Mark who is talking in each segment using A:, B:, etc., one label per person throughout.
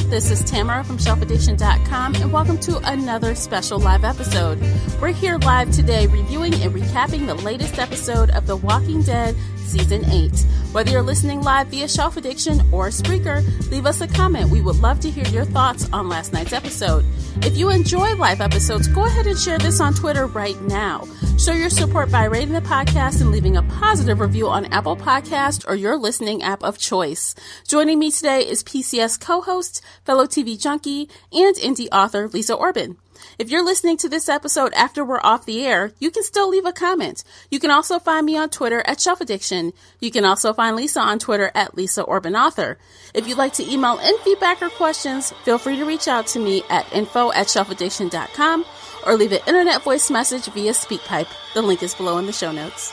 A: This is Tamara from shelfaddiction.com, and welcome to another special live episode. We're here live today reviewing and recapping the latest episode of The Walking Dead Season 8. Whether you're listening live via Shelf Addiction or Spreaker, leave us a comment. We would love to hear your thoughts on last night's episode. If you enjoy live episodes, go ahead and share this on Twitter right now. Show your support by rating the podcast and leaving a positive review on Apple Podcast or your listening app of choice. Joining me today is PCS co-host, fellow TV junkie, and indie author Lisa Orban. If you're listening to this episode after we're off the air, you can still leave a comment. You can also find me on Twitter at Shelf Addiction. You can also find Lisa on Twitter at Lisa Orban Author. If you'd like to email in feedback or questions, feel free to reach out to me at info@shelfaddiction.com or leave an internet voice message via SpeakPipe. The link is below in the show notes.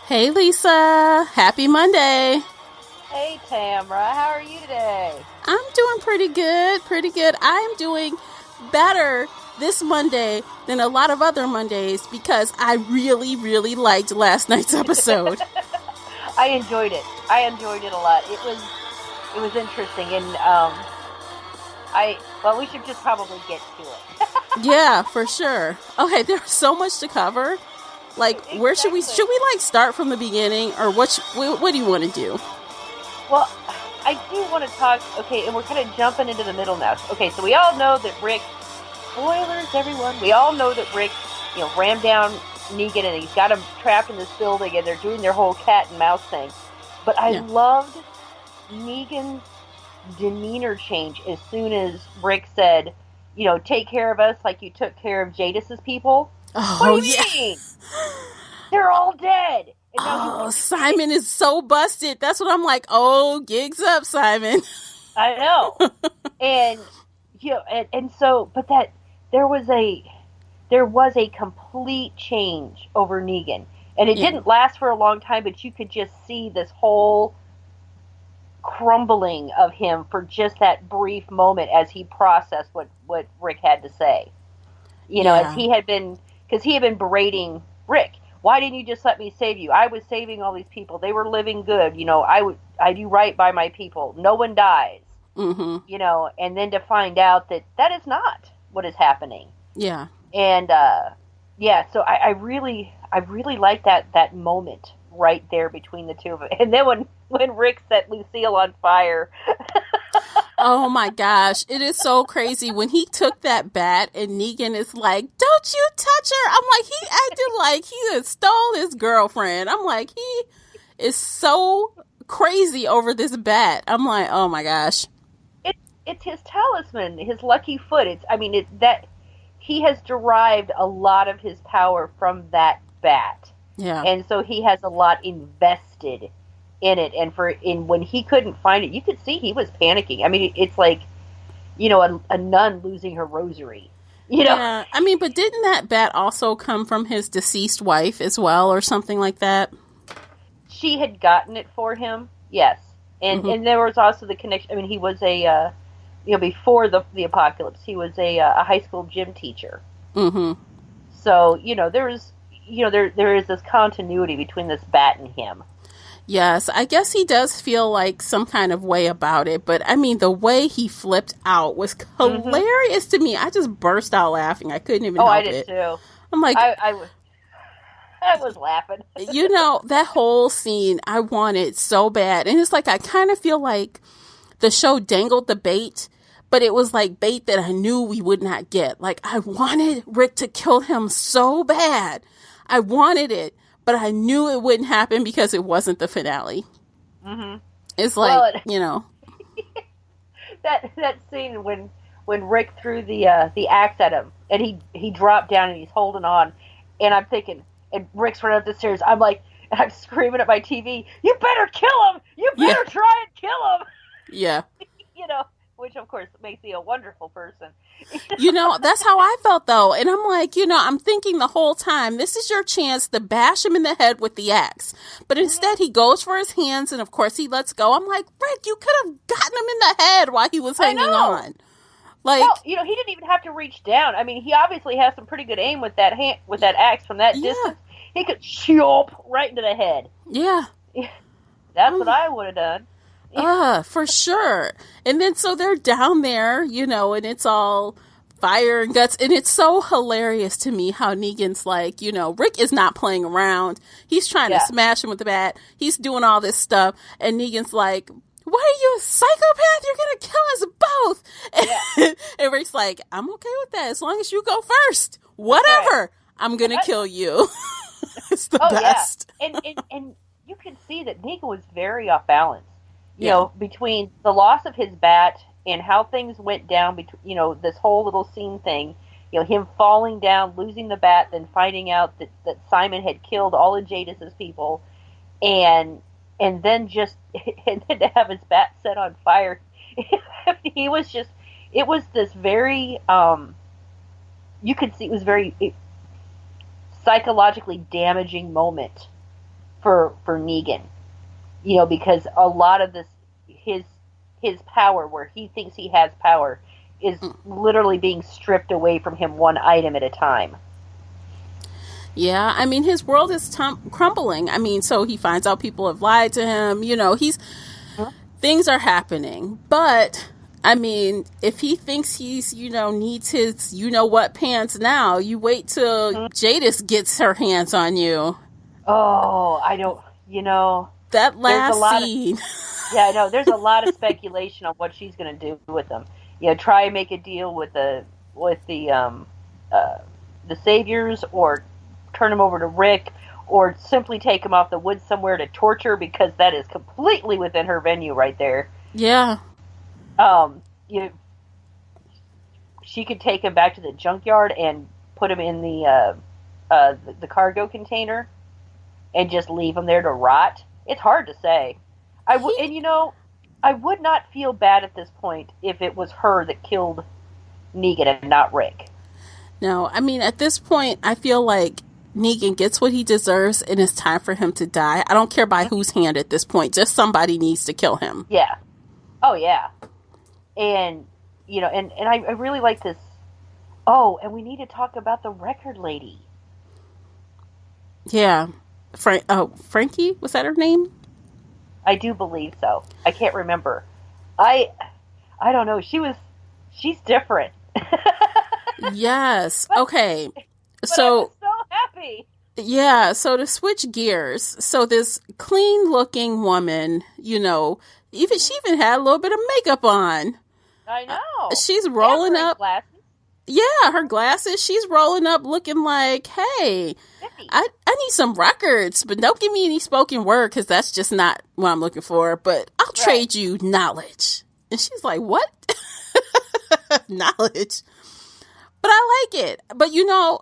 A: Hey Lisa, happy Monday.
B: Hey Tamara, how are you today?
A: I'm doing pretty good. I am doing better this Monday than a lot of other Mondays because I really liked last night's episode.
B: I enjoyed it a lot. It was interesting, and we should just probably get to it.
A: Yeah, for sure. Okay, there's so much to cover. Like, exactly. Where should we like start from the beginning, or what do you want to do?
B: Well, I do want to talk, okay, and we're kind of jumping into the middle now. Okay, so we all know that Rick, spoilers everyone, we all know that Rick, rammed down Negan and he's got him trapped in this building and they're doing their whole cat and mouse thing. But I loved Negan's demeanor change as soon as Rick said, take care of us like you took care of Jadis's people.
A: Oh,
B: what do you mean? They're all dead.
A: Oh, Simon is so busted. That's what I'm like. Oh, gigs up, Simon.
B: I know. And but there was a complete change over Negan. And it didn't last for a long time, but you could just see this whole crumbling of him for just that brief moment as he processed what Rick had to say. As he had been berating Rick. Why didn't you just let me save you? I was saving all these people. They were living good. I do right by my people. No one dies.
A: Mm-hmm.
B: And then to find out that is not what is happening.
A: Yeah.
B: And, so I really like that moment right there between the two of them. And then when Rick set Lucille on fire.
A: Oh my gosh, it is so crazy. When he took that bat and Negan is like, don't you touch her. I'm like, he acted like he had stole his girlfriend. I'm like, he is so crazy over this bat. I'm like, oh my gosh.
B: It's his talisman, his lucky foot. He has derived a lot of his power from that bat.
A: Yeah.
B: And so he has a lot invested in it, and when he couldn't find it, you could see he was panicking. I mean, it's like, a nun losing her rosary.
A: Yeah, I mean, but didn't that bat also come from his deceased wife as well, or something like that?
B: She had gotten it for him, yes, and there was also the connection. I mean, he was before the apocalypse, he was a high school gym teacher.
A: Mm-hmm.
B: So there is this continuity between this bat and him.
A: Yes, I guess he does feel like some kind of way about it, but I mean, the way he flipped out was hilarious to me. I just burst out laughing. I couldn't even help it.
B: I did too.
A: I'm like,
B: I was laughing.
A: That whole scene, I wanted so bad. And it's like, I kind of feel like the show dangled the bait, but it was like bait that I knew we would not get. Like, I wanted Rick to kill him so bad. I wanted it. But I knew it wouldn't happen because it wasn't the finale.
B: Mm-hmm.
A: It's like,
B: that scene when Rick threw the axe at him and he dropped down and he's holding on, and I'm thinking, and Rick's running up the stairs. I'm like, I'm screaming at my TV, you better kill him! You better try and kill him!
A: Yeah.
B: Which of course makes me a wonderful person.
A: That's how I felt though. And I'm like, I'm thinking the whole time, this is your chance to bash him in the head with the axe. But instead he goes for his hands and of course he lets go. I'm like, Rick, you could have gotten him in the head while he was hanging on. Like,
B: well, he didn't even have to reach down. I mean, he obviously has some pretty good aim with that axe from that distance. He could chop right into the head.
A: Yeah.
B: That's what I would have done.
A: For sure. And then so they're down there, and it's all fire and guts. And it's so hilarious to me how Negan's like, Rick is not playing around. He's trying to smash him with the bat. He's doing all this stuff. And Negan's like, what are you, a psychopath? You're going to kill us both. Yeah. And Rick's like, I'm okay with that as long as you go first. Whatever. Right. I'm going to kill you. It's the best.
B: Yeah. And you can see that Negan was very off balance. You know, between the loss of his bat and how things went down, between, this whole little scene thing, him falling down, losing the bat, then finding out that Simon had killed all of Jadis's people, and then to have his bat set on fire. It was this very, you could see it was very psychologically damaging moment for Negan. Because a lot of this, his power, where he thinks he has power, is literally being stripped away from him one item at a time.
A: Yeah, I mean, his world is crumbling. I mean, so he finds out people have lied to him. Things are happening. But, I mean, if he thinks he's, needs his, what pants now, you wait till Jadis gets her hands on you.
B: Oh, I don't,
A: that last scene.
B: Yeah, I know. There's a lot of speculation on what she's going to do with them. Try and make a deal with the saviors, or turn them over to Rick, or simply take him off the woods somewhere to torture, because that is completely within her venue right there.
A: Yeah.
B: She could take him back to the junkyard and put him in the cargo container and just leave him there to rot. It's hard to say. I would not feel bad at this point if it was her that killed Negan and not Rick.
A: No, I mean, at this point, I feel like Negan gets what he deserves, and it's time for him to die. I don't care by whose hand at this point. Just somebody needs to kill him.
B: Yeah. Oh, yeah. And, and I really like this. Oh, and we need to talk about the record lady.
A: Yeah. Frankie? Was that her name?
B: I do believe so. I can't remember. I don't know. She's different.
A: Yes. Okay.
B: But I was so happy.
A: Yeah. So to switch gears. So this clean looking woman, she even had a little bit of makeup on.
B: I know.
A: She's rolling up.
B: Glasses.
A: Yeah, her glasses. She's rolling up looking like, hey, I need some records, but don't give me any spoken word, because that's just not what I'm looking for. But I'll trade you knowledge. And she's like, what? Knowledge? But I like it. But,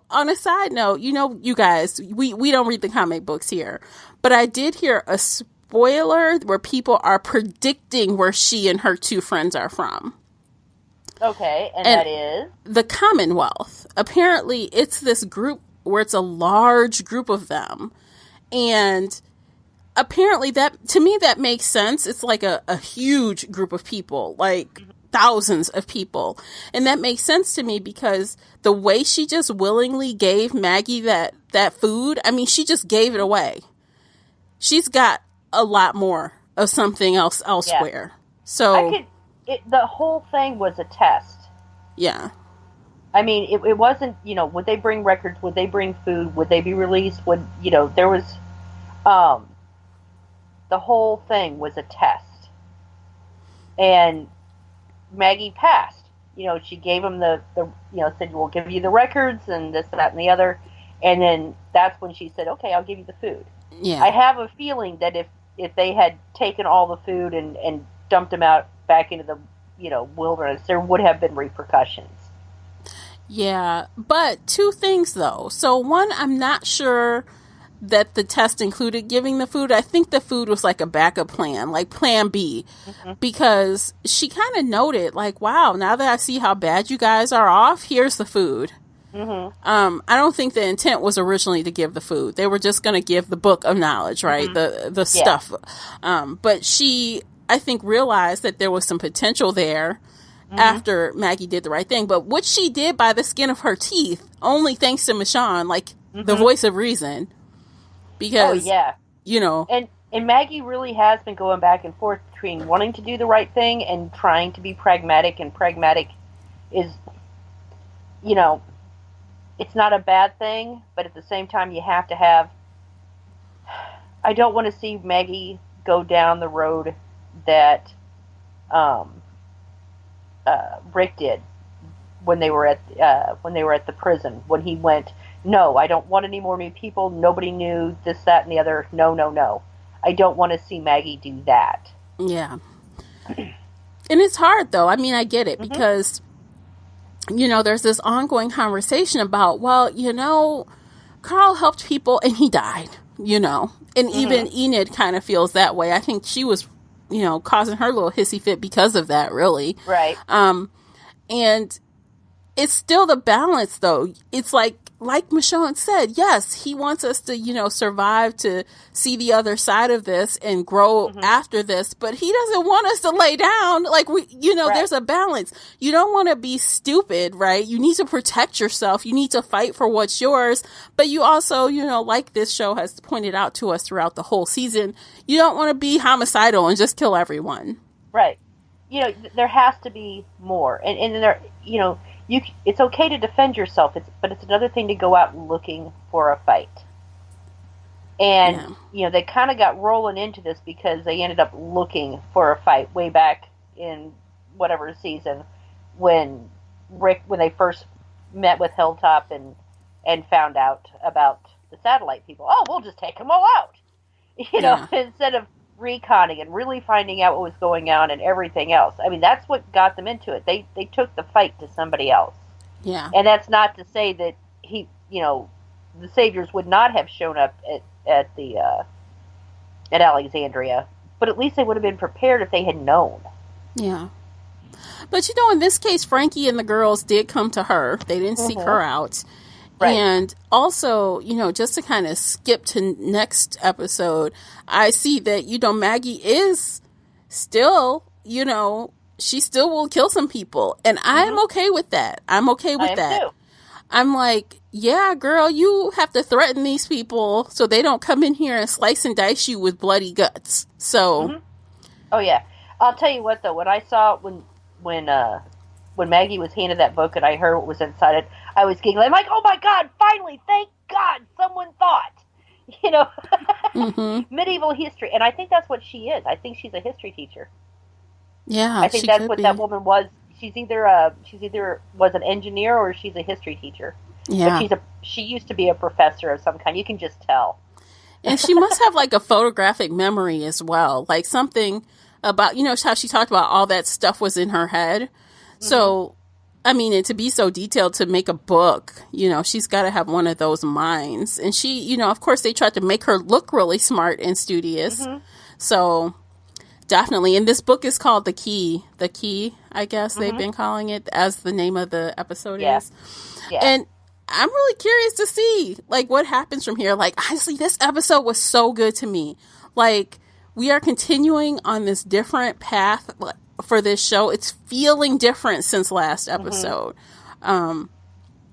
A: on a side note, you guys, we don't read the comic books here. But I did hear a spoiler where people are predicting where she and her two friends are from.
B: Okay, and that is?
A: The Commonwealth. Apparently, it's this group where it's a large group of them. And apparently, to me, that makes sense. It's like a huge group of people, like thousands of people. And that makes sense to me because the way she just willingly gave Maggie that food, I mean, she just gave it away. She's got a lot more of something else elsewhere. Yeah. So
B: the whole thing was a test.
A: Yeah.
B: I mean, it wasn't, would they bring records? Would they bring food? Would they be released? There was, the whole thing was a test. And Maggie passed. She gave him said, we'll give you the records and this, that, and the other. And then that's when she said, okay, I'll give you the food.
A: Yeah.
B: I have a feeling that if they had taken all the food and dumped them out back into the, wilderness, there would have been repercussions.
A: Yeah, but two things though. So one, I'm not sure that the test included giving the food. I think the food was like a backup plan, like plan B, because she kind of noted like, wow, now that I see how bad you guys are off, here's the food. I don't think the intent was originally to give the food. They were just going to give the book of knowledge, right? The stuff. But she, I think, realized that there was some potential there after Maggie did the right thing. But what she did by the skin of her teeth, only thanks to Michonne, like the voice of reason. Because,
B: and And Maggie really has been going back and forth between wanting to do the right thing and trying to be pragmatic. And pragmatic is, you know, it's not a bad thing, but at the same time, you have to have. I don't want to see Maggie go down the road that Rick did when they were at the prison. When he went, no, I don't want any more new people. Nobody knew this, that, and the other. No, no, no. I don't want to see Maggie do that.
A: Yeah. And it's hard, though. I mean, I get it because, you know, there's this ongoing conversation about, well, you know, Carl helped people and he died, you know. And even Enid kind of feels that way. I think she was, you know, causing her little hissy fit because of that, really.
B: Right.
A: And it's still the balance, though. It's like Michonne said, yes, he wants us to, you know, survive to see the other side of this and grow after this, but he doesn't want us to lay down. Like, we, you know, there's a balance. You don't want to be stupid, right? You need to protect yourself. You need to fight for what's yours. But you also, you know, like this show has pointed out to us throughout the whole season, you don't want to be homicidal and just kill everyone.
B: Right. You know, there has to be more. And there, you know, it's okay to defend yourself, but it's another thing to go out looking for a fight. And, you know, they kind of got rolling into this because they ended up looking for a fight way back in whatever season when they first met with Hilltop and found out about the satellite people. Oh, we'll just take them all out. You know, instead of reconning and really finding out what was going on and everything else. I mean, that's what got them into it. They took the fight to somebody else.
A: Yeah.
B: And that's not to say that the Saviors would not have shown up at Alexandria, but at least they would have been prepared if they had known.
A: Yeah. But, you know, in this case, Frankie and the girls did come to her. They didn't seek her out. Right. And also, you know, just to kind of skip to next episode, I see that, you know, Maggie is still, you know, she still will kill some people. And I'm okay with that. I'm okay with that. Too. I'm like, yeah, girl, you have to threaten these people so they don't come in here and slice and dice you with bloody guts. So.
B: Oh, yeah. I'll tell you what, though, when I saw when Maggie was handed that book and I heard what was inside it, I was giggling. I'm like, oh my God, finally, thank God someone thought. You know, medieval history. And I think that's what she is. I think she's a history teacher.
A: Yeah,
B: I think that's what that woman was. She's either was an engineer or she's a history teacher.
A: Yeah.
B: But she used to be a professor of some kind. You can just tell.
A: And she must have like a photographic memory as well. Like something about, you know, how she talked about all that stuff was in her head. So, I mean, and to be so detailed to make a book, you know, she's got to have one of those minds. And she, you know, of course, they tried to make her look really smart and studious. So, definitely. And this book is called The Key. The Key, I guess they've been calling it, as the name of the episode is. Yeah. And I'm really curious to see, like, what happens from here. Like, honestly, this episode was so good to me. Like, we are continuing on this different path for this show. It's feeling different since last episode.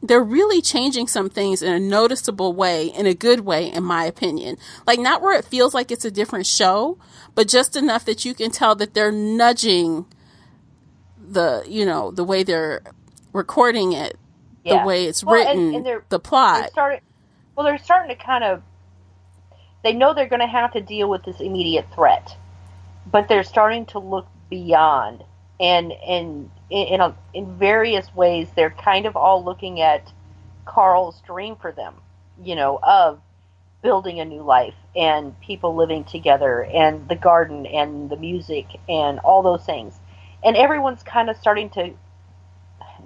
A: They're really changing some things in a noticeable way, in a good way, in my opinion. Like, not where it feels like it's a different show, but just enough that you can tell that they're nudging the, you know, the way they're recording it, the way it's written, and the plot.
B: They're starting to kind of, they know they're going to have to deal with this immediate threat, but they're starting to look beyond, and in various ways they're kind of all looking at Carl's dream for them, you know, of building a new life and people living together and the garden and the music and all those things. And everyone's kind of starting to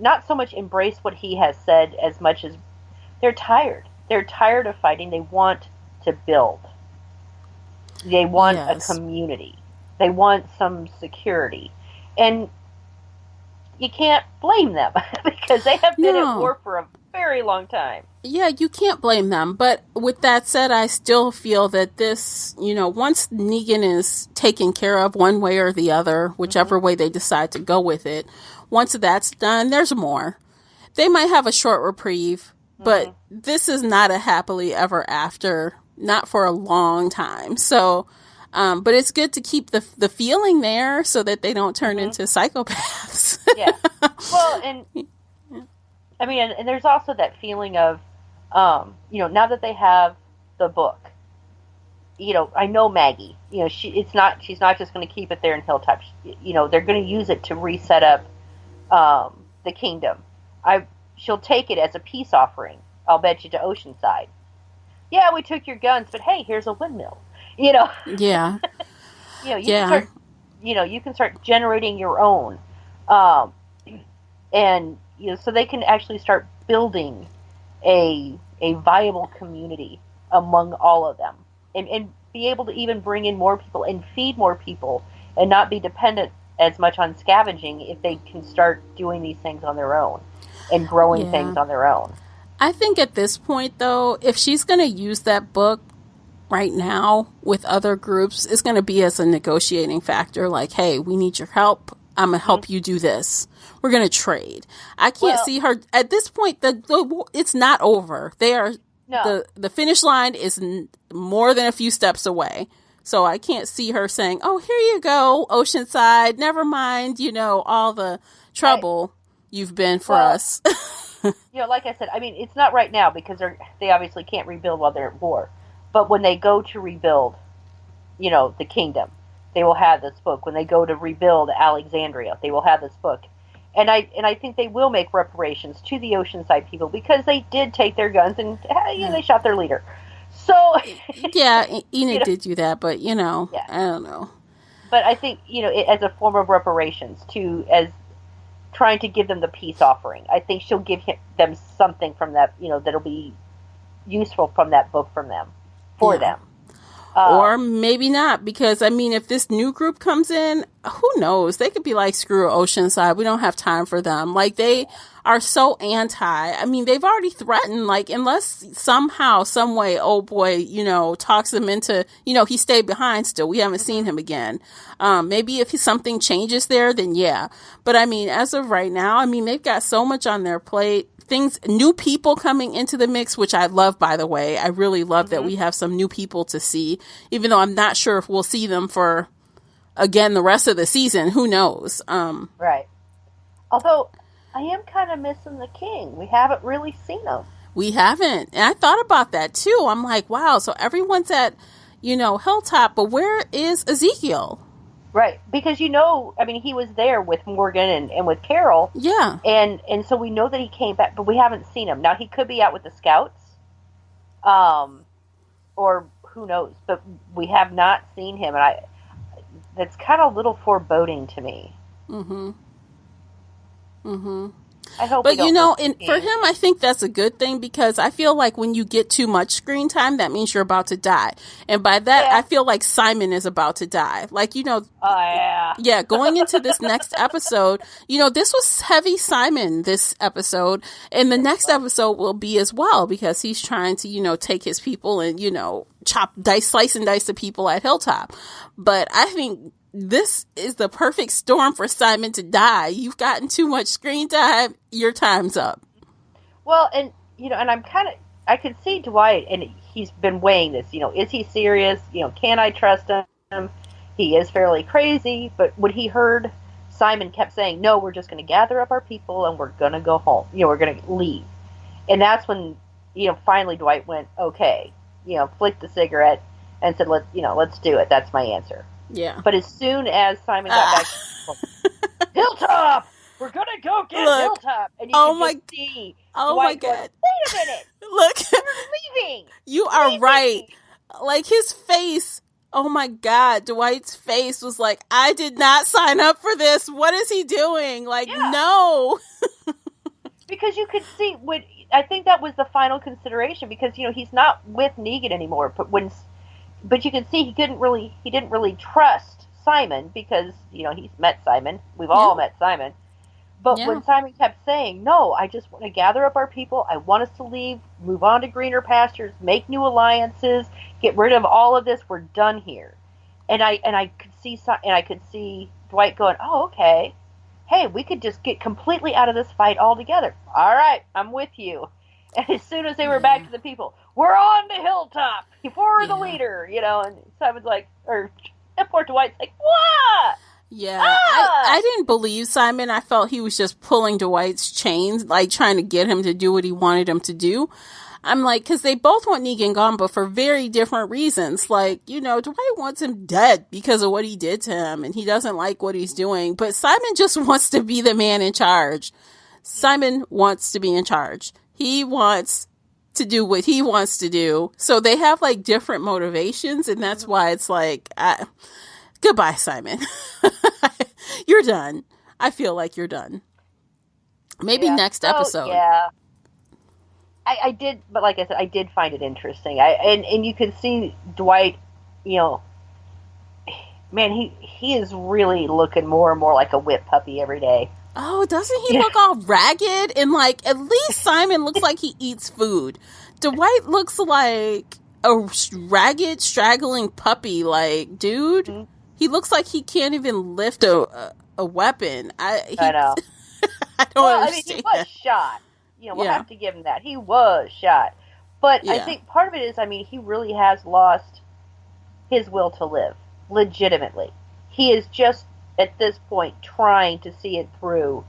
B: not so much embrace what he has said as much as they're tired. They're tired of fighting. They want to build. They want a community. They want some security. And you can't blame them because they have been at war for a very long time.
A: Yeah, you can't blame them. But with that said, I still feel that this, you know, once Negan is taken care of one way or the other, whichever way they decide to go with it, once that's done, there's more. They might have a short reprieve, but this is not a happily ever after, not for a long time. So But it's good to keep the feeling there so that they don't turn into psychopaths.
B: Yeah. Well, and I mean, and there's also that feeling of, now that they have the book, I know Maggie, she's not just going to keep it there in Hilltop. They're going to use it to reset up, the kingdom. She'll take it as a peace offering. I'll bet you to Oceanside. Yeah, we took your guns, but hey, here's a windmill.
A: Yeah.
B: Can start, you can start generating your own, and so they can actually start building a viable community among all of them, and be able to even bring in more people and feed more people, and not be dependent as much on scavenging if they can start doing these things on their own and growing things on their own.
A: I think at this point, though, if she's going to use that book right now with other groups, it's going to be as a negotiating factor. Like, hey, we need your help. I'm going to help you do this. We're going to trade. I can't see her at this point. It's not over. The finish line is more than a few steps away. So I can't see her saying, oh, here you go, Oceanside. Never mind, all the trouble you've been for us.
B: Like I said, I mean, it's not right now because they obviously can't rebuild while they're at war. But when they go to rebuild, the kingdom, they will have this book. When they go to rebuild Alexandria, they will have this book. And I think they will make reparations to the Oceanside people because they did take their guns and they shot their leader. So
A: Enid did do that, but I don't know.
B: But I think as a form of reparations as trying to give them the peace offering, I think she'll give them something from that that'll be useful from that book from them for them.
A: Or maybe not, because I mean, if this new group comes in, who knows? They could be like, screw Oceanside. We don't have time for them. Like, they are so anti. I mean, they've already threatened, like, unless somehow, some way, old boy, talks them into, he stayed behind still. We haven't seen him again. Maybe if something changes there, then yeah. But I mean, as of right now, I mean, they've got so much on their plate. New people coming into the mix, which I love, by the way. I really love that we have some new people to see, even though I'm not sure if we'll see them for, again, the rest of the season. Who knows?
B: Right. Although, I am kind of missing the king. We haven't really seen him.
A: We haven't. And I thought about that, too. I'm like, wow, so everyone's at, Hilltop, but where is Ezekiel?
B: Right, because I mean, he was there with Morgan and with Carol.
A: Yeah.
B: And so we know that he came back, but we haven't seen him. Now, he could be out with the scouts, or who knows, but we have not seen him, and that's kind of a little foreboding to me. Mm-hmm. Mm-hmm. I hope. But
A: for him, I think that's a good thing, because I feel like when you get too much screen time, that means you're about to die. And by that, I feel like Simon is about to die. Like, going into this next episode, this was heavy Simon this episode, and the next episode will be as well, because he's trying to, take his people and, slice and dice the people at Hilltop. But I think this is the perfect storm for Simon to die. You've gotten too much screen time. Your time's up.
B: Well, and, and I could see Dwight, and he's been weighing this, is he serious? Can I trust him? He is fairly crazy, but when he heard Simon kept saying, no, we're just going to gather up our people and we're going to go home. We're going to leave. And that's when, finally Dwight went, okay, flicked the cigarette and said, let's do it. That's my answer.
A: Yeah.
B: But as soon as Simon got back, Hilltop! We're going to go get Hilltop! And you can just see Dwight going, wait a minute!
A: Look!
B: We're leaving!
A: You are right. Like, his face, oh my God, Dwight's face was like, I did not sign up for this. What is he doing? Like, no!
B: Because you could see, I think that was the final consideration, because, he's not with Negan anymore, but you can see he didn't really trust Simon, because, he's met Simon. We've all met Simon. But when Simon kept saying, no, I just want to gather up our people. I want us to leave, move on to greener pastures, make new alliances, get rid of all of this. We're done here. And I could see Dwight going, oh, okay. Hey, we could just get completely out of this fight altogether. All right, I'm with you. And as soon as they were back to the people, we're on the hilltop. You're the leader, and Simon's like, and poor Dwight's like, what?
A: Yeah, I didn't believe Simon. I felt he was just pulling Dwight's chains, like trying to get him to do what he wanted him to do. I'm like, because they both want Negan gone, but for very different reasons. Like, Dwight wants him dead because of what he did to him, and he doesn't like what he's doing. But Simon just wants to be the man in charge. Simon wants to be in charge. He wants to do what he wants to do. So they have like different motivations, and that's why it's like, goodbye, Simon. You're done. I feel like you're done. Maybe next episode.
B: Yeah. I did, but like I said, I did find it interesting. And you can see Dwight, man, he is really looking more and more like a whip puppy every day.
A: Oh, doesn't he look all ragged? And like, at least Simon looks like he eats food. Dwight looks like a ragged, straggling puppy. Like, dude, he looks like he can't even lift a weapon. I know. I don't understand.
B: He was shot. We'll have to give him that. He was shot. But I think part of it is, he really has lost his will to live. Legitimately. He is just, at this point, trying to see it through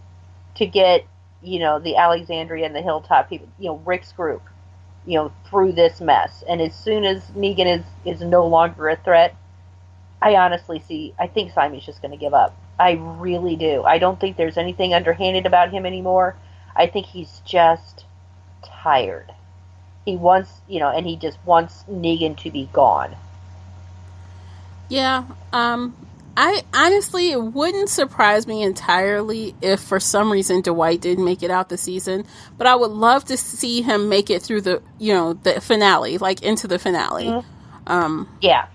B: to get, the Alexandria and the Hilltop people, Rick's group, through this mess. And as soon as Negan is no longer a threat, I think Simon's just going to give up. I really do. I don't think there's anything underhanded about him anymore. I think he's just tired. He wants, and he just wants Negan to be gone.
A: Yeah. I honestly, it wouldn't surprise me entirely if for some reason Dwight didn't make it out the season, but I would love to see him make it through the finale, like into the finale.
B: Mm-hmm. Yeah.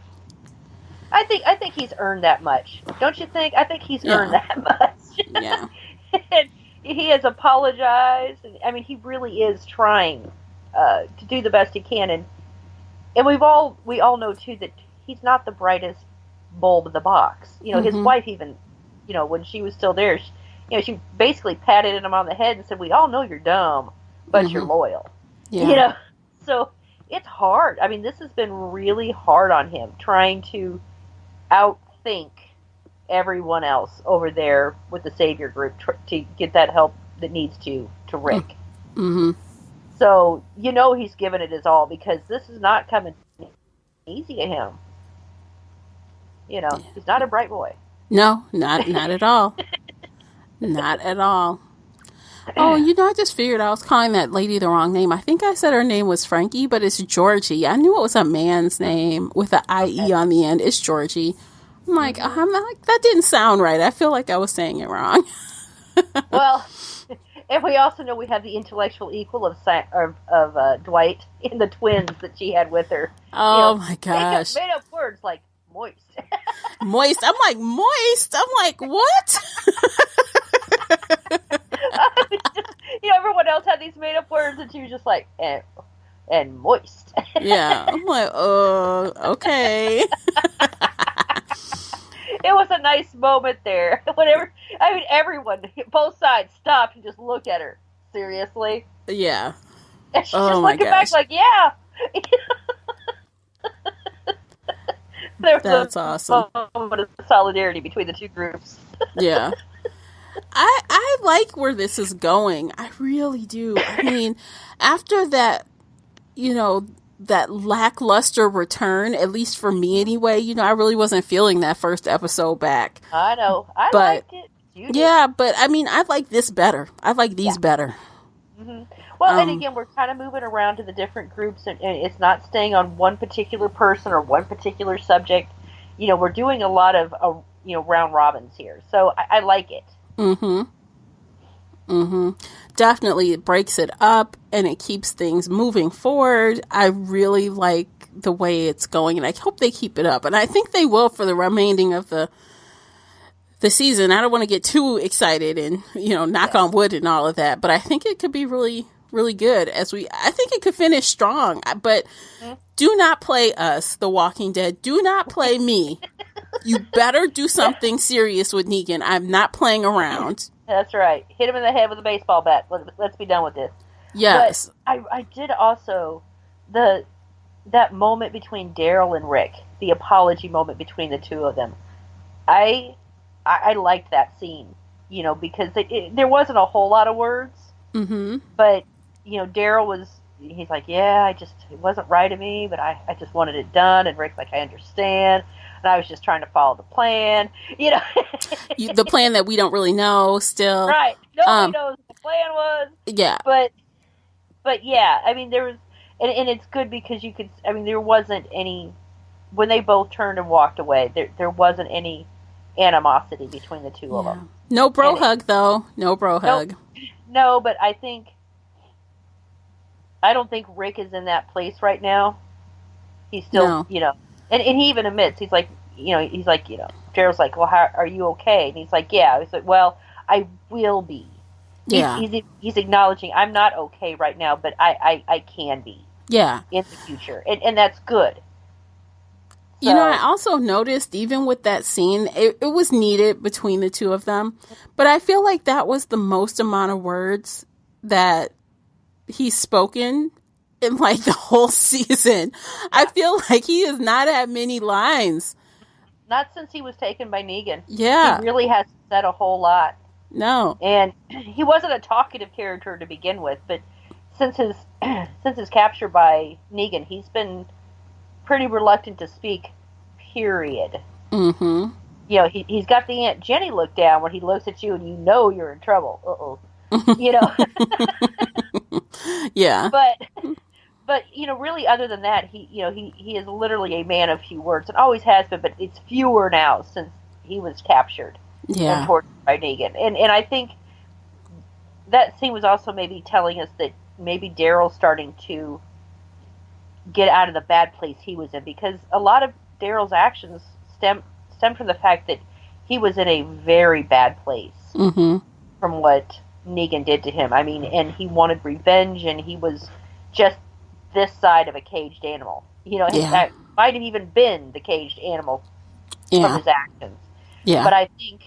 B: I think he's earned that much. Don't you think? I think he's earned that much.
A: Yeah.
B: And he has apologized. And, he really is trying to do the best he can. And we all know, too, that he's not the brightest bulb in the box. His wife even, when she was still there, she basically patted him on the head and said, we all know you're dumb, but you're loyal.
A: Yeah.
B: So it's hard. This has been really hard on him, trying to outthink everyone else over there with the Savior group to get that help that needs to Rick.
A: Mm-hmm.
B: So, he's given it his all, because this is not coming easy to him. He's not a bright boy.
A: No, not at all. Not at all. Oh, I just figured I was calling that lady the wrong name. I think I said her name was Frankie, but it's Georgie. I knew it was a man's name with an IE on the end. It's Georgie. I'm like, that didn't sound right. I feel like I was saying it wrong.
B: Well, and we also know we have the intellectual equal of Dwight in the twins that she had with her.
A: Oh, my gosh.
B: Made up words like moist.
A: Moist. I'm like, moist? I'm like, what?
B: Everyone else had these made up words, and she was just like, and moist.
A: Yeah. I'm like, okay.
B: It was a nice moment there. Everyone, both sides stopped and just looked at her. Seriously?
A: Yeah.
B: And she's just looking back like, yeah.
A: That's awesome.
B: Moment of solidarity between the two groups.
A: Yeah. I like where this is going. I really do. After that, that lackluster return, at least for me anyway, I really wasn't feeling that first episode back.
B: I know. I liked it.
A: Yeah, but I like this better. I like these better.
B: Mm-hmm. Well, and again, we're kind of moving around to the different groups, and it's not staying on one particular person or one particular subject. We're doing a lot of, round robins here. So I like it.
A: Mm-hmm. Mm-hmm. Definitely, it breaks it up, and it keeps things moving forward. I really like the way it's going, and I hope they keep it up. And I think they will for the remaining of the season. I don't want to get too excited and, knock on wood and all of that, but I think it could be really, really good I think it could finish strong, but do not play us, The Walking Dead. Do not play me. You better do something serious with Negan. I'm not playing around.
B: That's right. Hit him in the head with a baseball bat. Let's be done with this.
A: Yes.
B: But I did also, that moment between Daryl and Rick, the apology moment between the two of them, I liked that scene, because there wasn't a whole lot of words,
A: Mm-hmm.
B: but, Daryl he's like, yeah, it wasn't right of me, but I just wanted it done, and Rick's like, I understand, and I was just trying to follow the plan,
A: The plan that we don't really know still.
B: Right. Nobody knows what the plan was.
A: Yeah.
B: But yeah, I mean, there was, and it's good because there wasn't any, when they both turned and walked away, there wasn't any animosity between the two of them.
A: No bro hug, though. No bro hug.
B: No, but I don't think Rick is in that place right now. He's still, and he even admits, he's like, Daryl's like, well, how are you okay? And he's like, yeah. He's like, well, I will be.
A: Yeah.
B: He's acknowledging I'm not okay right now, but I can be.
A: Yeah.
B: In the future. And that's good. So,
A: I also noticed, even with that scene, it was needed between the two of them. But I feel like that was the most amount of words that he's spoken in, like, the whole season. Yeah. I feel like he has not had many lines.
B: Not since he was taken by Negan.
A: Yeah.
B: He really hasn't said a whole lot.
A: No.
B: And he wasn't a talkative character to begin with, but since his capture by Negan, he's been pretty reluctant to speak, period.
A: Mm-hmm.
B: He's got the Aunt Jenny look down when he looks at you and you're in trouble. Uh-oh.
A: Yeah.
B: But really, other than that, he is literally a man of few words, and always has been, but it's fewer now since he was captured.
A: Yeah.
B: And tortured by Negan. And I think that scene was also maybe telling us that maybe Daryl's starting to get out of the bad place he was in, because a lot of Daryl's actions stem from the fact that he was in a very bad place from what Negan did to him. I mean, and he wanted revenge, and he was just this side of a caged animal. That might have even been the caged animal from his actions.
A: Yeah.
B: But I think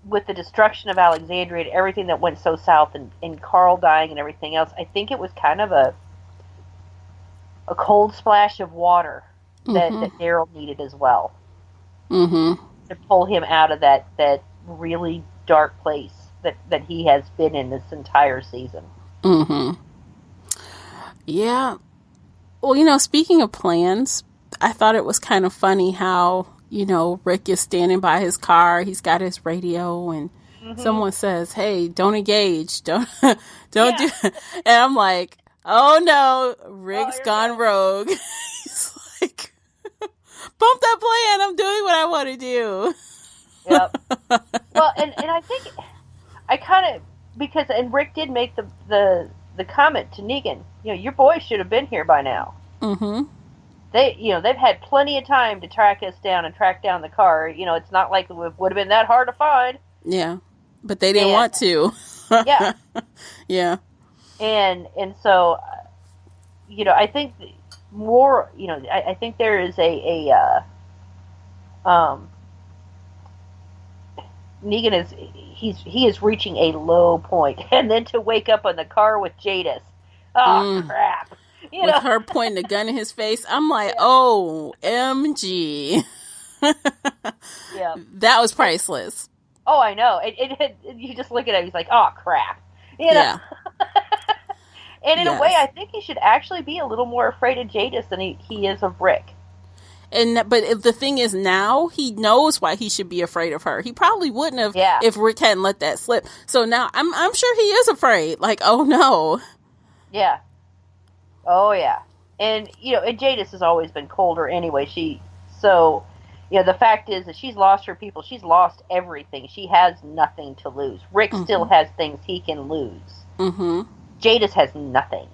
B: with the destruction of Alexandria and everything that went so south, and Carl dying and everything else, I think it was kind of a cold splash of water that Daryl needed as well. Mm-hmm. To pull him out of that really dark place that he has been in this entire season.
A: Mm-hmm. Yeah. Well, speaking of plans, I thought it was kind of funny how, Rick is standing by his car. He's got his radio, and someone says, "Hey, don't engage. Don't do." And I'm like, "Oh no, Rick's gone rogue." He's like, "Bump that plan. I'm doing what I want to do."
B: Yep. Well, and I think I kind of, because Rick did make the comment to Negan, your boys should have been here by now. Mm-hmm. They've had plenty of time to track us down and track down the car. It's not like it would have been that hard to find.
A: Yeah, but they didn't want to.
B: Yeah.
A: Yeah.
B: And so, I think more, I think there is Negan he is reaching a low point, and then to wake up in the car with Jadis. Oh, crap.
A: With her pointing a gun in his face, I'm like, OMG.
B: Yeah.
A: That was priceless.
B: Oh, I know. You just look at it, he's like, oh, crap.
A: Yeah.
B: And in a way, I think he should actually be a little more afraid of Jadis than he is of Rick.
A: But the thing is, now he knows why he should be afraid of her. He probably wouldn't have if Rick hadn't let that slip. So now I'm sure he is afraid. Like, oh no.
B: Yeah. Oh yeah. And and Jadis has always been colder anyway. The fact is that she's lost her people. She's lost everything. She has nothing to lose. Rick still has things he can lose. Mm-hmm. Jadis has nothing.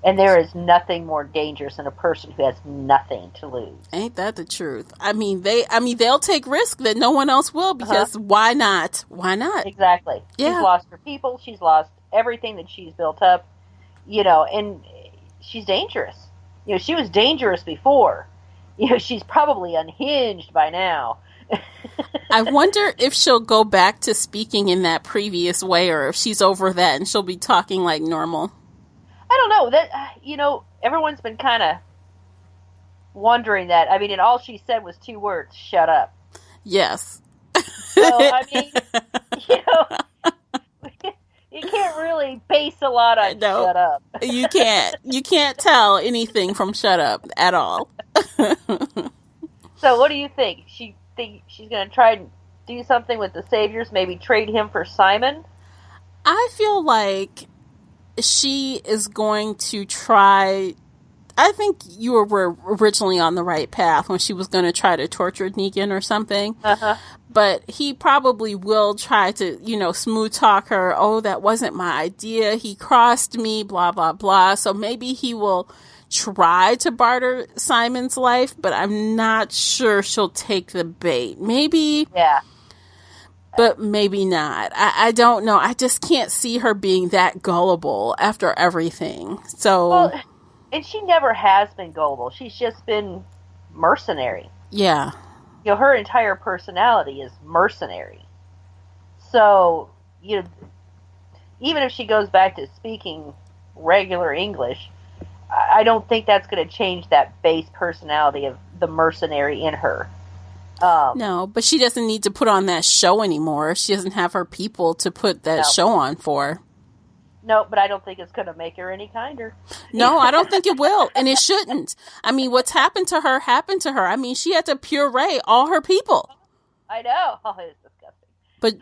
B: And there is nothing more dangerous than a person who has nothing to lose.
A: Ain't that the truth? I mean, they'll take risk that no one else will, because why not? Why not?
B: Exactly. Yeah. She's lost her people. She's lost everything that she's built up. And she's dangerous. She was dangerous before. She's probably unhinged by now.
A: I wonder if she'll go back to speaking in that previous way, or if she's over that and she'll be talking like normal.
B: I don't know. That everyone's been kind of wondering that. I mean, and all she said was 2 words: "Shut up."
A: Yes.
B: So I mean, you know, you can't really base a lot on "shut up."
A: You can't. You can't tell anything from "shut up" at all.
B: So, what do you think? She's going to try and do something with the Saviors? Maybe trade him for Simon?
A: I feel like she is going to try. I think you were originally on the right path when she was going to try to torture Negan or something.
B: Uh-huh.
A: But he probably will try to, smooth talk her. Oh, that wasn't my idea. He crossed me, blah, blah, blah. So maybe he will try to barter Simon's life, but I'm not sure she'll take the bait. Maybe.
B: Yeah.
A: But maybe not. I don't know. I just can't see her being that gullible after everything. So.
B: Well, and she never has been gullible. She's just been mercenary.
A: Yeah.
B: Her entire personality is mercenary. So, even if she goes back to speaking regular English, I don't think that's going to change that base personality of the mercenary in her.
A: No, but she doesn't need to put on that show anymore. She doesn't have her people to put that show on for.
B: No, but I don't think it's going to make her any kinder.
A: No, I don't think it will, and it shouldn't. I mean, what's happened to her happened to her. I mean, she had to puree all her people.
B: I know. Oh, it's disgusting.
A: But,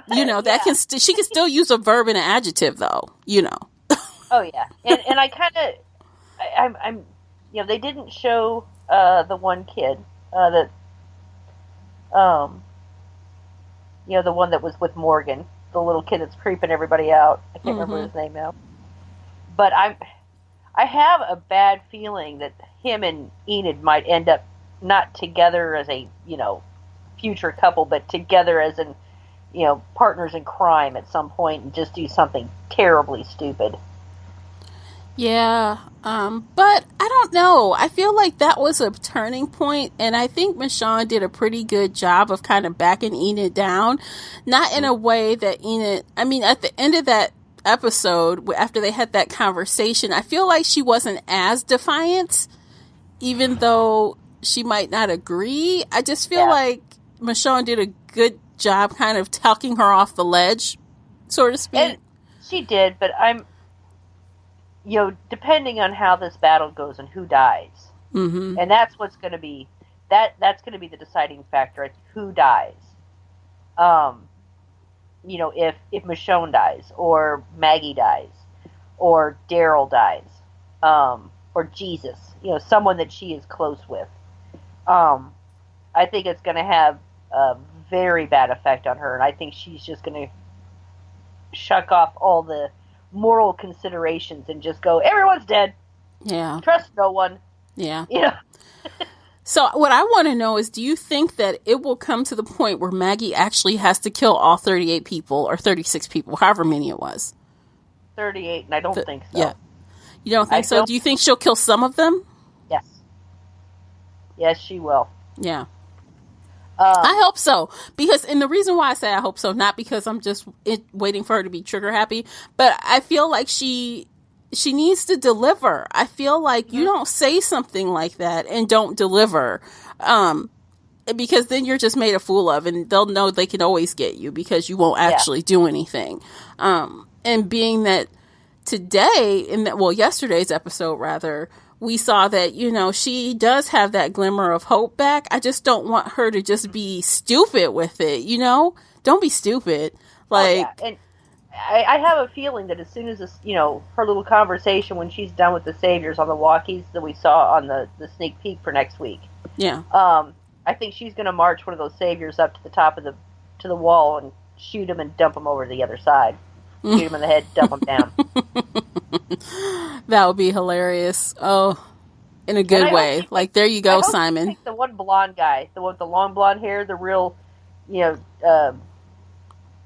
A: that she can still use a verb and an adjective, though,
B: Oh, yeah. And I kind of, I'm they didn't show the one kid the one that was with Morgan, the little kid that's creeping everybody out. I can't remember his name now. But I have a bad feeling that him and Enid might end up not together as a, future couple, but together as an, partners in crime at some point and just do something terribly stupid.
A: Yeah, but I don't know. I feel like that was a turning point, and I think Michonne did a pretty good job of kind of backing Enid down. Not in a way that Enid, I mean, at the end of that episode, after they had that conversation, I feel like she wasn't as defiant, even though she might not agree. I just feel like Michonne did a good job kind of talking her off the ledge, so to speak.
B: And she did, but I'm... depending on how this battle goes and who dies, and that's what's going to be that's going to be the deciding factor. Who dies? If Michonne dies, or Maggie dies, or Daryl dies, or Jesus, someone that she is close with. I think it's going to have a very bad effect on her, and I think she's just going to shuck off all the moral considerations and just go, everyone's dead.
A: Yeah.
B: Trust no one.
A: Yeah. So what I want to know is, do you think that it will come to the point where Maggie actually has to kill all 38 people or 36 people, however many it was?
B: 38, and I don't think so.
A: Yeah. You don't think so? Do you think she'll kill some of them?
B: Yes. Yes, she will.
A: Yeah. I hope so, and the reason why I say I hope so, not because I'm just waiting for her to be trigger happy, but I feel like she needs to deliver. I feel like you don't say something like that and don't deliver, because then you're just made a fool of, and they'll know they can always get you because you won't actually do anything. And being that today, yesterday's episode rather, we saw that, she does have that glimmer of hope back. I just don't want her to just be stupid with it, Don't be stupid. Like,
B: And I have a feeling that as soon as this, her little conversation when she's done with the Saviors on the walkies that we saw on the sneak peek for next week.
A: Yeah.
B: I think she's going to march one of those Saviors up to the top of the wall and shoot him and dump him over to the other side. Shoot him in the head, dump him down.
A: That would be hilarious. Oh, in a good way. Like, there you go, Simon.
B: The one blonde guy, the one with the long blonde hair, the real,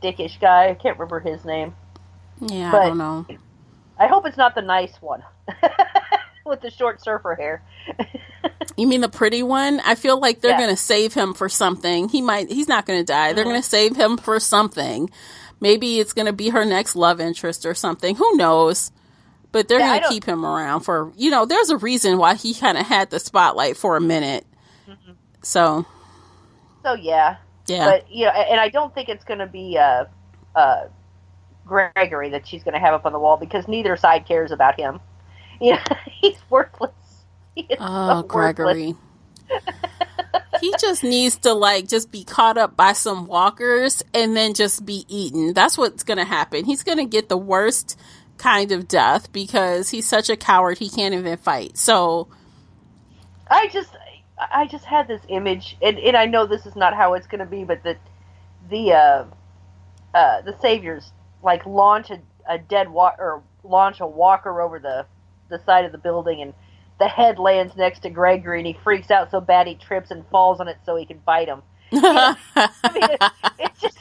B: dickish guy. I can't remember his name.
A: Yeah, but I don't know.
B: I hope it's not the nice one with the short surfer hair.
A: You mean the pretty one? I feel like they're
B: Yeah.
A: going to save him for something. He's not going to die. They're going to save him for something. Maybe it's going to be her next love interest or something. Who knows? But they're going to keep him around for, there's a reason why he kind of had the spotlight for a minute.
B: Mm-hmm.
A: So
B: yeah.
A: Yeah.
B: But, and I don't think it's going to be Gregory that she's going to have up on the wall, because neither side cares about him. He's worthless. He is so
A: Gregory. He just needs to just be caught up by some walkers and then just be eaten. That's what's going to happen. He's going to get the worst kind of death because he's such a coward he can't even fight. So
B: I just had this image, and I know this is not how it's going to be, but the saviors launch launch a walker over the side of the building, and the head lands next to Gregory, and he freaks out so bad he trips and falls on it so he can bite him. I mean, it's just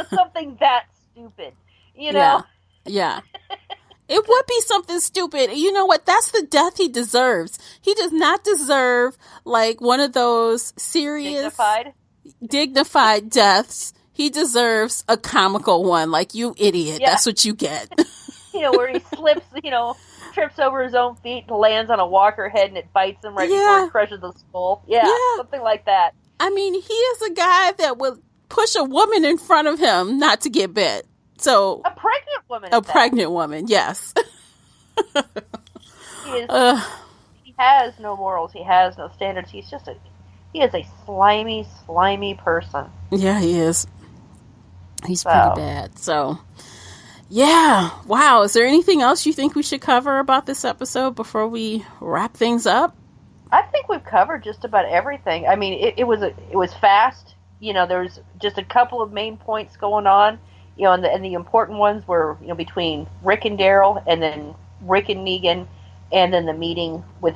B: something that stupid,
A: Yeah. It would be something stupid. You know what? That's the death he deserves. He does not deserve one of those serious, dignified deaths. He deserves a comical one, you idiot. Yeah. That's what you get.
B: Where he slips, trips over his own feet and lands on a walker head and it bites him before it crushes the skull. Yeah, something like that.
A: I mean, he is a guy that would push a woman in front of him not to get bit. So
B: a pregnant woman.
A: A pregnant woman, yes.
B: He has no morals. He has no standards. He is a slimy person.
A: Yeah, he is. He's pretty bad. So, yeah. Wow. Is there anything else you think we should cover about this episode before we wrap things up?
B: I think we've covered just about everything. I mean, it was fast. There's just a couple of main points going on. And the important ones were, between Rick and Daryl, and then Rick and Negan, and then the meeting with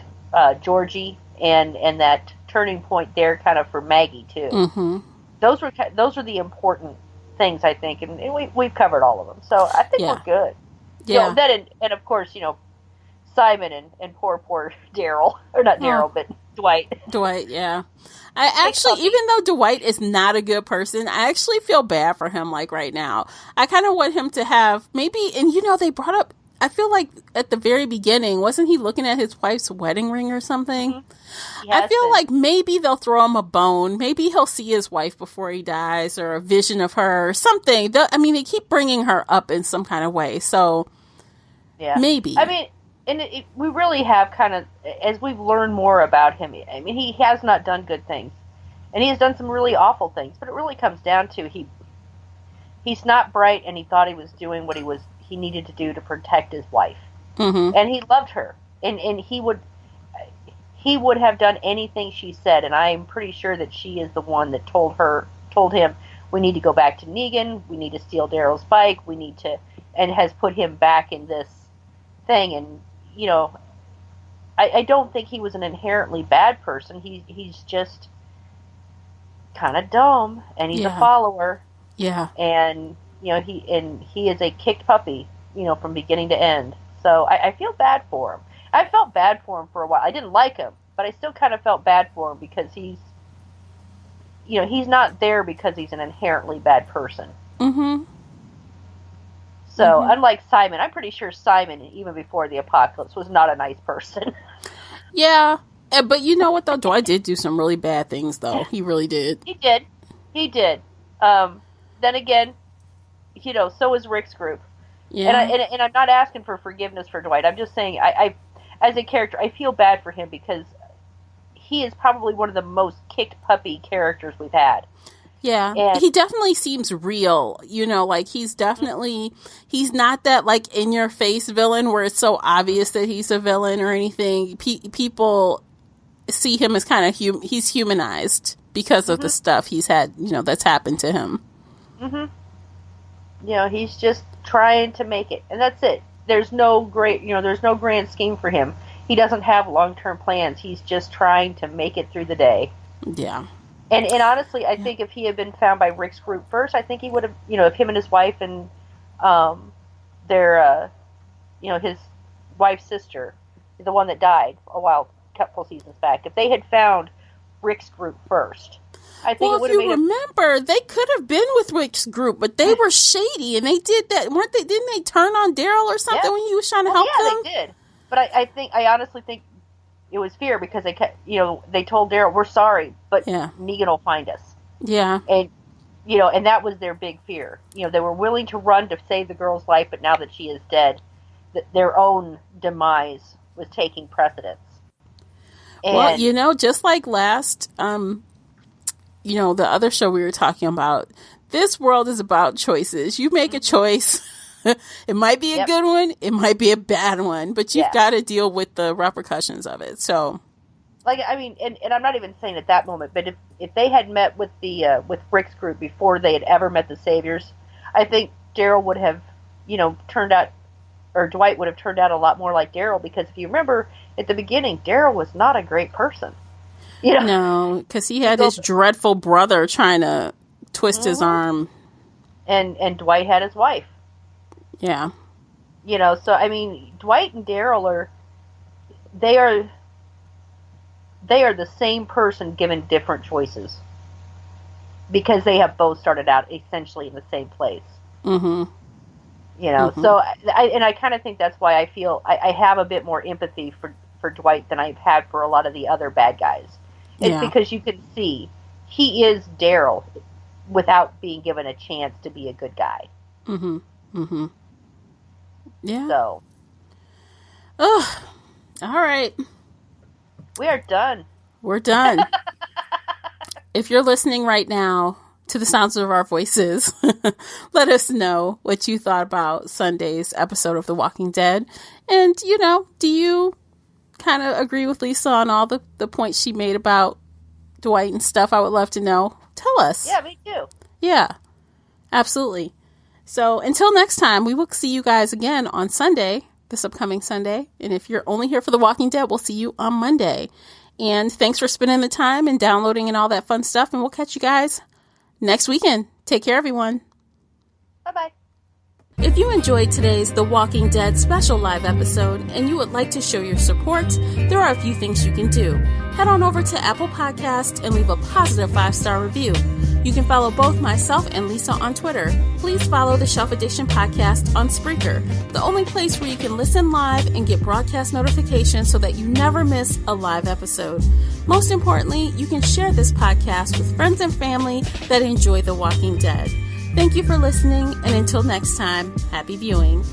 B: Georgie, and that turning point there, kind of for Maggie too.
A: Mm-hmm.
B: Those were the important things, I think, and we've covered all of them. So I think we're good.
A: Yeah.
B: And of course, Simon and poor Daryl, or not Daryl, but Dwight.
A: Dwight, yeah. I actually, even though Dwight is not a good person, I actually feel bad for him, right now. I kind of want him to have, maybe, and they brought up, I feel like at the very beginning, wasn't he looking at his wife's wedding ring or something? Mm-hmm. I feel like maybe they'll throw him a bone. Maybe he'll see his wife before he dies, or a vision of her, or something. They keep bringing her up in some kind of way, so maybe.
B: I mean, and we really have kind of, as we've learned more about him, I mean, he has not done good things. And he has done some really awful things. But it really comes down to he's not bright, and he thought he was doing what he needed to do to protect his wife.
A: Mm-hmm.
B: And he loved her. And he would have done anything she said. And I'm pretty sure that she is the one that told him, we need to go back to Negan, we need to steal Daryl's bike, and has put him back in this thing. And I don't think he was an inherently bad person. He's just kind of dumb, and he's a follower.
A: Yeah.
B: And he is a kicked puppy, from beginning to end. So I feel bad for him. I felt bad for him for a while. I didn't like him, but I still kind of felt bad for him because he's not there because he's an inherently bad person.
A: Mm-hmm.
B: So, unlike Simon, I'm pretty sure Simon, even before the apocalypse, was not a nice person.
A: Yeah. But you know what, though? Dwight did do some really bad things, though. He really did.
B: He did. Then again, so was Rick's group.
A: Yeah.
B: And I'm not asking for forgiveness for Dwight. I'm just saying, I as a character, I feel bad for him because he is probably one of the most kicked puppy characters we've had.
A: Yeah, and he definitely seems real, he's definitely, he's not that, in-your-face villain where it's so obvious that he's a villain or anything. People see him as kind of, he's humanized because of the stuff he's had, that's happened to him.
B: Mm-hmm. He's just trying to make it, and that's it. There's no grand scheme for him. He doesn't have long-term plans. He's just trying to make it through the day.
A: Yeah.
B: And honestly, I think if he had been found by Rick's group first, I think he would have, if him and his wife and his wife's sister, the one that died a while couple seasons back, if they had found Rick's group first, I think it would have made.
A: Well, if you remember, they could have been with Rick's group, but they were shady, and they did that. Didn't they turn on Daryl or something when he was trying to help them?
B: Yeah, they did. But I honestly think it was fear because they kept, they told Daryl, "We're sorry, but Negan will find us."
A: Yeah.
B: And and that was their big fear. They were willing to run to save the girl's life, but now that she is dead, their own demise was taking precedence. And,
A: well, just like last, the other show we were talking about, this world is about choices. You make a choice. It might be a good one. It might be a bad one, but you've got to deal with the repercussions of it. So,
B: and I'm not even saying at that moment, but if they had met with with Rick's group before they had ever met the Saviors, I think Daryl would have, turned out, or Dwight would have turned out a lot more like Daryl, because if you remember at the beginning, Daryl was not a great person.
A: No, because he had his dreadful brother trying to twist his arm, and
B: Dwight had his wife.
A: Yeah.
B: So Dwight and Daryl are the same person given different choices, because they have both started out essentially in the same place.
A: Mm-hmm.
B: So I kind of think that's why I feel I have a bit more empathy for Dwight than I've had for a lot of the other bad guys. It's because you can see he is Daryl without being given a chance to be a good guy.
A: Mm-hmm. Mm-hmm. Yeah.
B: So.
A: Oh, all right.
B: We are done.
A: We're done. If you're listening right now to the sounds of our voices, let us know what you thought about Sunday's episode of The Walking Dead. And, do you kind of agree with Lisa on all the points she made about Dwight and stuff? I would love to know. Tell us.
B: Yeah, me too.
A: Yeah, absolutely. So until next time, we will see you guys again on Sunday, this upcoming Sunday. And if you're only here for The Walking Dead, we'll see you on Monday. And thanks for spending the time and downloading and all that fun stuff. And we'll catch you guys next weekend. Take care, everyone.
B: Bye-bye.
A: If you enjoyed today's The Walking Dead special live episode and you would like to show your support, there are a few things you can do. Head on over to Apple Podcasts and leave a positive 5-star review. You can follow both myself and Lisa on Twitter. Please follow the Shelf Addiction Podcast on Spreaker, the only place where you can listen live and get broadcast notifications so that you never miss a live episode. Most importantly, you can share this podcast with friends and family that enjoy The Walking Dead. Thank you for listening, and until next time, happy viewing.